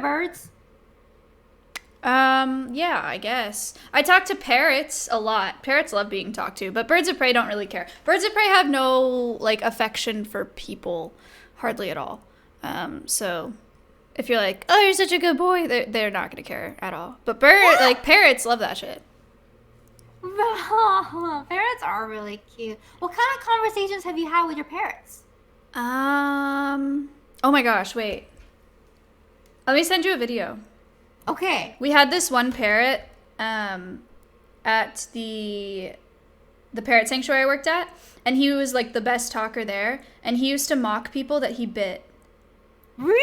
birds? Yeah, I guess. I talk to parrots a lot. Parrots love being talked to, but birds of prey don't really care. Birds of prey have no, like, affection for people, hardly at all. So if you're like, oh, you're such a good boy, they're not gonna care at all. But parrots love that shit. Parrots are really cute. What kind of conversations have you had with your parrots? Oh my gosh, wait. Let me send you a video. Okay. We had this one parrot at the parrot sanctuary I worked at, and he was like the best talker there, and he used to mock people that he bit. Really?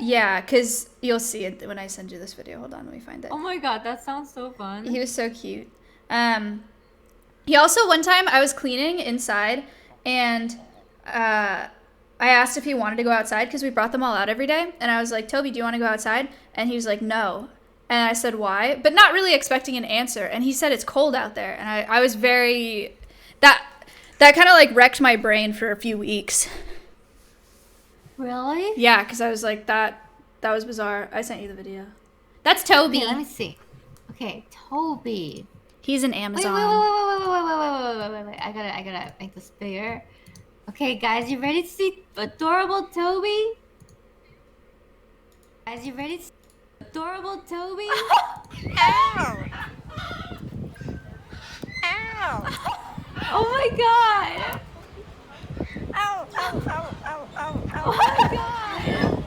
Yeah, because you'll see it when I send you this video. Hold on, let me find it. Oh my god, that sounds so fun. He was so cute. He also, one time I was cleaning inside, and I asked if he wanted to go outside because we brought them all out every day. And I was like, Toby, do you want to go outside? And he was like, no. And I said, why? But not really expecting an answer. And he said, it's cold out there. And I was very, that kind of like wrecked my brain for a few weeks. Really? Yeah, because I was like, that was bizarre. I sent you the video. That's Toby. Okay, let me see. Okay, Toby. He's an Amazon. Wait. I gotta make this bigger. Okay, guys, you ready to see adorable Toby? Guys, you ready to see adorable Toby? Ow! Ow! Oh my god! Ow! Ow! Ow! Ow! Ow! Ow! Oh my god!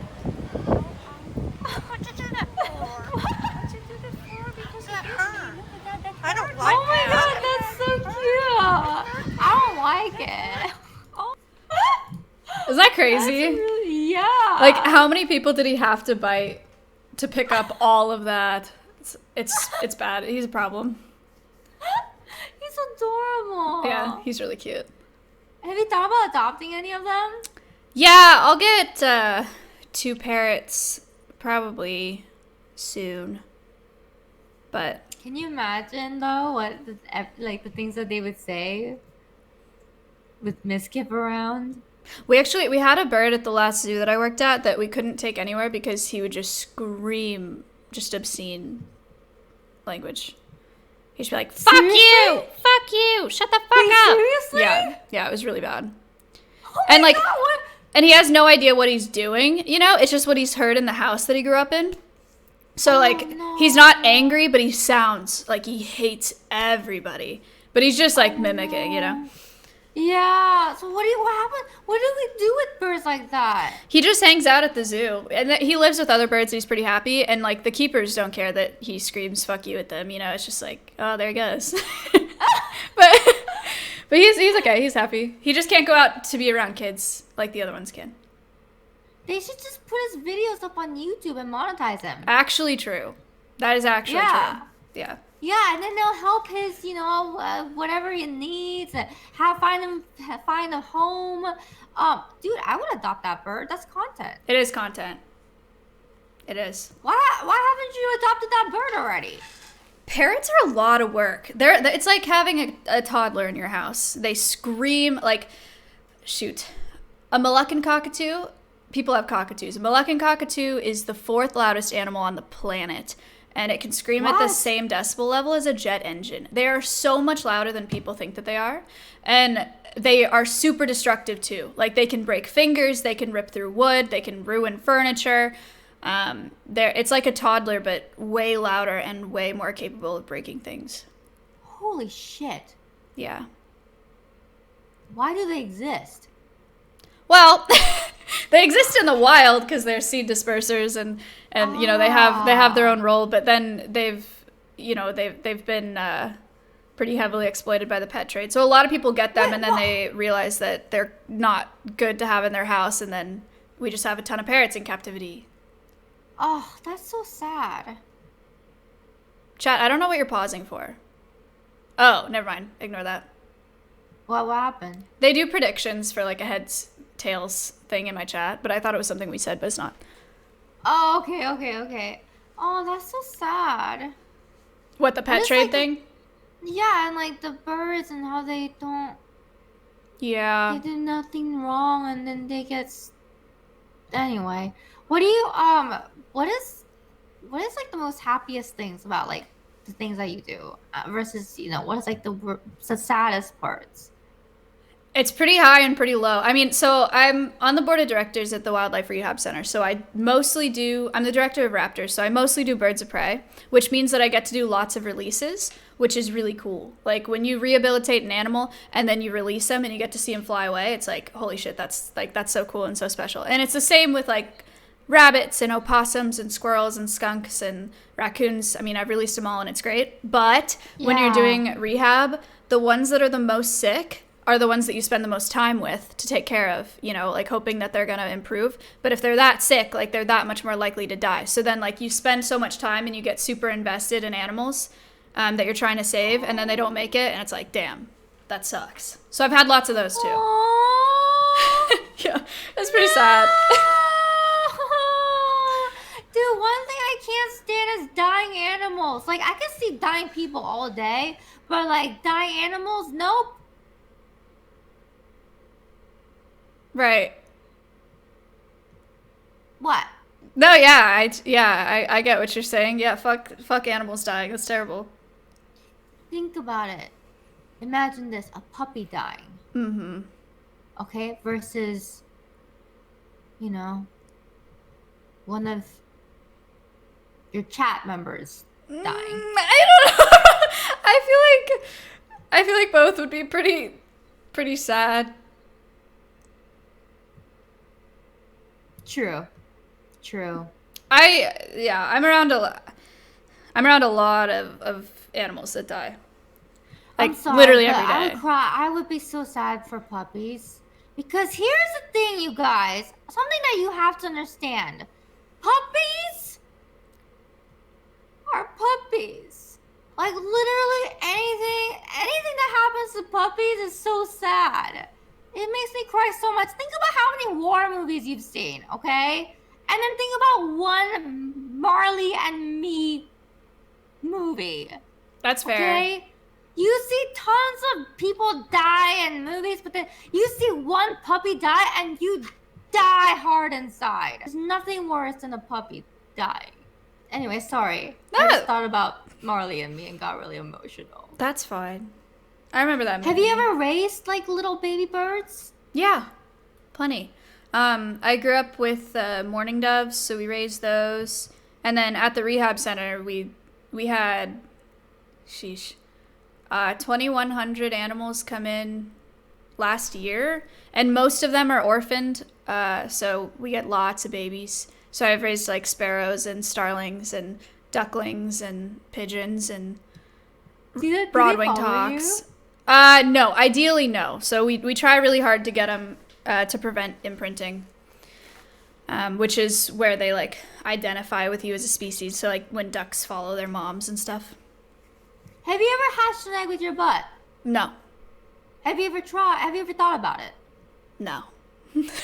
What'd you do that for? What'd you do that for? Because that hurt. I don't like Oh my that. god, that's so cute! I don't like it. Oh. Is that crazy? Really, yeah. Like, how many people did he have to bite to pick up all of that? It's bad. He's a problem. He's adorable. Yeah, he's really cute. Have you thought about adopting any of them? Yeah, I'll get 2 parrots probably soon. But Can you imagine though what like the things that they would say with Mizkif around? we had a bird at the last zoo that I worked at that we couldn't take anywhere because he would just scream just obscene language. He'd just be like, "Fuck Seriously? you! Fuck you! Shut the fuck Wait, up!" seriously? Yeah, it was really bad. Oh And, my like, God, what? And he has no idea what he's doing, you know? It's just what he's heard in the house that he grew up in. So, no. he's not angry, but he sounds like he hates everybody. But he's just, mimicking, you know? Yeah. So what happened? What do we do with birds like that? He just hangs out at the zoo. And he lives with other birds, and he's pretty happy. And, the keepers don't care that he screams, "Fuck you," at them, you know? It's just like, oh, there he goes. But he's okay. He's happy. He just can't go out to be around kids like the other ones can. They should just put his videos up on YouTube and monetize him. Actually true. That is actually true. Yeah. Yeah, and then they'll help his, whatever he needs, and find a home. Dude, I would adopt that bird. That's content. It is content. It is. Why haven't you adopted that bird already? Parrots are a lot of work. It's like having a toddler in your house. They scream shoot. A Moluccan cockatoo, people have cockatoos. A Moluccan cockatoo is the 4th loudest animal on the planet. And it can scream at the same decibel level as a jet engine. They are so much louder than people think that they are. And they are super destructive too. Like, they can break fingers, they can rip through wood, they can ruin furniture. It's like a toddler, but way louder and way more capable of breaking things. Holy shit. Yeah. Why do they exist? Well, they exist in the wild because they're seed dispersers and you know, they have their own role, but then they've been pretty heavily exploited by the pet trade. So a lot of people get them and then they realize that they're not good to have in their house, and then we just have a ton of parrots in captivity. Oh, that's so sad. Chat, I don't know what you're pausing for. Oh, never mind. Ignore that. What happened? They do predictions for a heads, tails thing in my chat, but I thought it was something we said, but it's not. Oh, okay. Oh, that's so sad. What, the pet trade thing? Yeah, and the birds and how they don't... Yeah. They did nothing wrong and then they get... Anyway, what do you, what is what is like the most happiest things about like the things that you do versus what is like the saddest parts? It's pretty high and pretty low. I mean, so I'm on the board of directors at the Wildlife Rehab Center. So I'm the director of raptors. So I mostly do birds of prey, which means that I get to do lots of releases, which is really cool. Like when you rehabilitate an animal and then you release them and you get to see them fly away, it's like, holy shit, that's so cool and so special. And it's the same with like rabbits and opossums and squirrels and skunks and raccoons. I mean, I've released them all and it's great. But when you're doing rehab, the ones that are the most sick are the ones that you spend the most time with to take care of, like hoping that they're going to improve. But if they're that sick, like they're that much more likely to die. So then like you spend so much time and you get super invested in animals that you're trying to save, and then they don't make it, and it's like, damn, that sucks. So I've had lots of those too. Yeah, it's pretty sad. Dude, one thing I can't stand is dying animals. Like, I can see dying people all day, but like dying animals, nope. Right. What? No, yeah, I get what you're saying. Yeah, fuck animals dying. That's terrible. Think about it. Imagine this, a puppy dying. Mm-hmm. Okay, versus, one of your chat members dying. I don't know. I feel like both would be pretty sad. True. I'm around a lot of animals that die. Like, I'm sorry, literally but every day. I would cry. I would be so sad for puppies. Because here's the thing, you guys. Something that you have to understand. Puppies are puppies. Like, literally anything that happens to puppies is so sad. It makes me cry so much. Think about how many war movies you've seen, okay? And then think about one Marley and Me movie. That's fair. Okay? You see tons of people die in movies, but then you see one puppy die and you die hard inside. There's nothing worse than a puppy dying. Anyway, sorry. I just thought about Marley and Me and got really emotional. That's fine. I remember that movie. Have you ever raised like little baby birds? Yeah, plenty. I grew up with mourning doves, so we raised those. And then at the rehab center, we had, 2,100 animals come in last year, and most of them are orphaned. So we get lots of babies. So I've raised like sparrows and starlings and ducklings and pigeons and broadwinged hawks. No, ideally no. So we try really hard to get them to prevent imprinting, which is where they like identify with you as a species. So like when ducks follow their moms and stuff. Have you ever hatched an egg with your butt? No. Have you ever thought about it? No.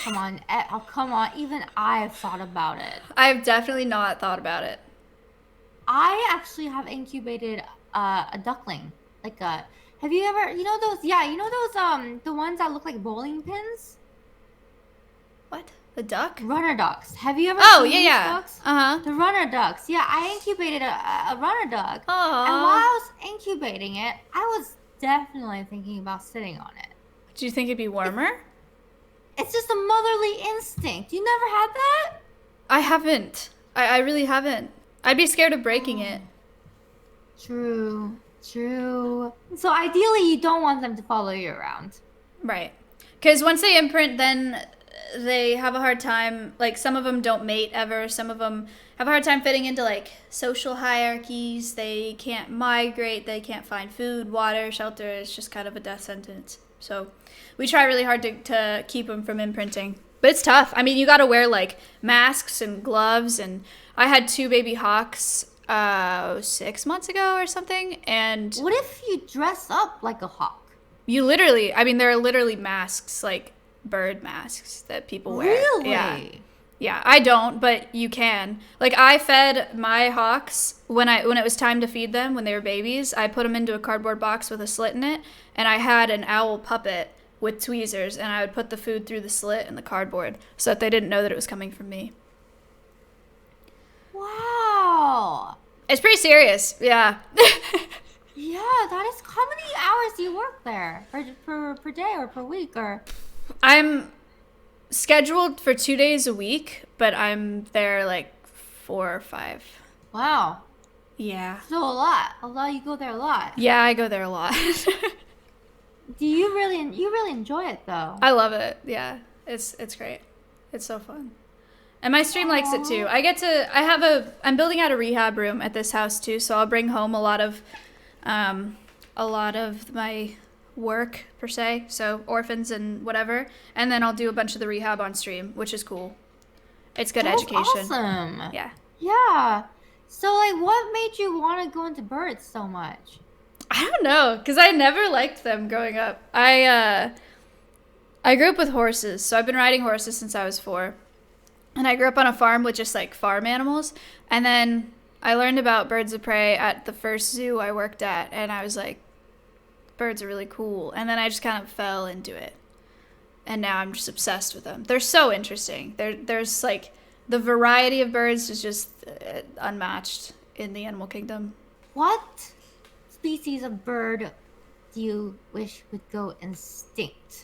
Come on. Oh, come on. Even I've thought about it. I've definitely not thought about it. I actually have incubated a duckling. Like a... Have you ever... You know those... Yeah, you know those... The ones that look like bowling pins? What? The duck? Runner ducks. Have you ever Oh, seen these yeah. ducks? Uh-huh. The runner ducks. Yeah, I incubated a runner duck. Aww. And while I was incubating it, I was definitely thinking about sitting on it. Do you think it'd be warmer? It's just a motherly instinct. You never had that? I haven't. I really haven't. I'd be scared of breaking it. True. So ideally, you don't want them to follow you around. Right. Because once they imprint, then they have a hard time. Like, some of them don't mate ever. Some of them have a hard time fitting into, like, social hierarchies. They can't migrate. They can't find food, water, shelter. It's just kind of a death sentence. So we try really hard to keep them from imprinting. But it's tough. I mean, you got to wear, like, masks and gloves. And I had 2 baby hawks 6 months ago or something. And what if you dress up like a hawk? you literally, I mean, there are literally masks, like bird masks that people wear. Really? Yeah, I don't, but you can. Like, I fed my hawks when it was time to feed them when they were babies. I put them into a cardboard box with a slit in it, and I had an owl puppet with tweezers, and I would put the food through the slit in the cardboard so that they didn't know that it was coming from me. Wow. It's pretty serious. Yeah. Yeah, that is. How many hours do you work there per day or per week or? I'm scheduled for 2 days a week, but I'm there like 4 or 5. Wow. Yeah. So a lot. You go there a lot. Yeah, I go there a lot. Do you really enjoy it though? I love it. Yeah. It's great. It's so fun. And my stream likes it too. I'm building out a rehab room at this house too, so I'll bring home a lot of my work per se, so orphans and whatever, and then I'll do a bunch of the rehab on stream, which is cool. It's good education. Awesome. Yeah. Yeah. So like, what made you want to go into birds so much? I don't know, because I never liked them growing up. I grew up with horses, so I've been riding horses since I was 4. And I grew up on a farm with just like farm animals. And then I learned about birds of prey at the first zoo I worked at. And I was like, birds are really cool. And then I just kind of fell into it. And now I'm just obsessed with them. They're so interesting. There's like, the variety of birds is just unmatched in the animal kingdom. What species of bird do you wish would go extinct?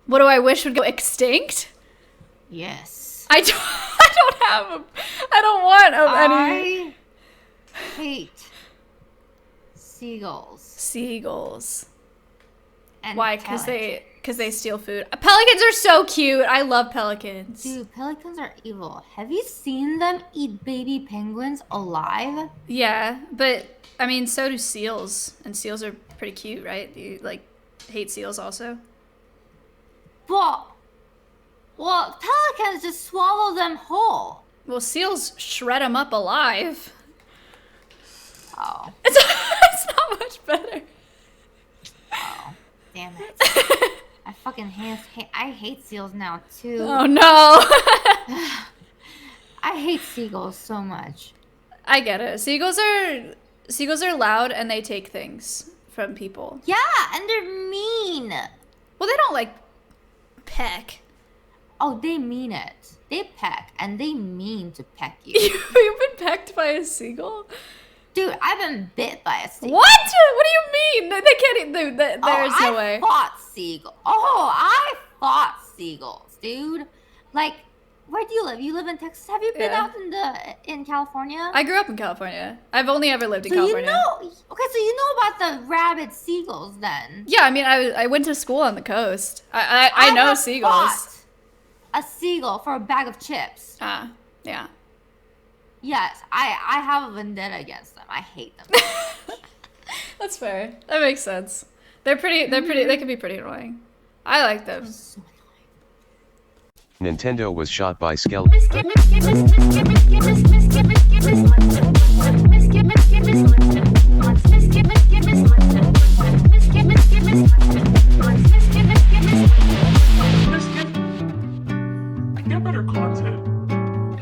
What do I wish would go extinct? Yes. I don't have them. I don't want any. I hate seagulls. Seagulls. And Why? Because pelicans. they steal food. Pelicans are so cute. I love pelicans. Dude, pelicans are evil. Have you seen them eat baby penguins alive? Yeah, but I mean, so do seals, and seals are pretty cute, right? You like hate seals also? Well, pelicans just swallow them whole. Well, seals shred them up alive. Oh. It's not much better. Oh. Damn it. I hate seals now too. Oh no. I hate seagulls so much. I get it. Seagulls are loud and they take things from people. Yeah, and they're mean. Well, they don't like peck. Oh, they mean it. They peck, and they mean to peck you. You've been pecked by a seagull? Dude, I've been bit by a seagull. What? What do you mean? They can't eat. There's no way. I fought seagulls. Oh, I fought seagulls, dude. Like, where do you live? You live in Texas. Have you been out in California? I grew up in California. I've only ever lived in so California. So you know about the rabid seagulls then? Yeah, I mean, I went to school on the coast. I know have seagulls. Fought a seagull for a bag of chips. Yeah. Yes, I have a vendetta against them. I hate them. That's fair. That makes sense. They're pretty. They can be pretty annoying. I like them. So Nintendo was shot by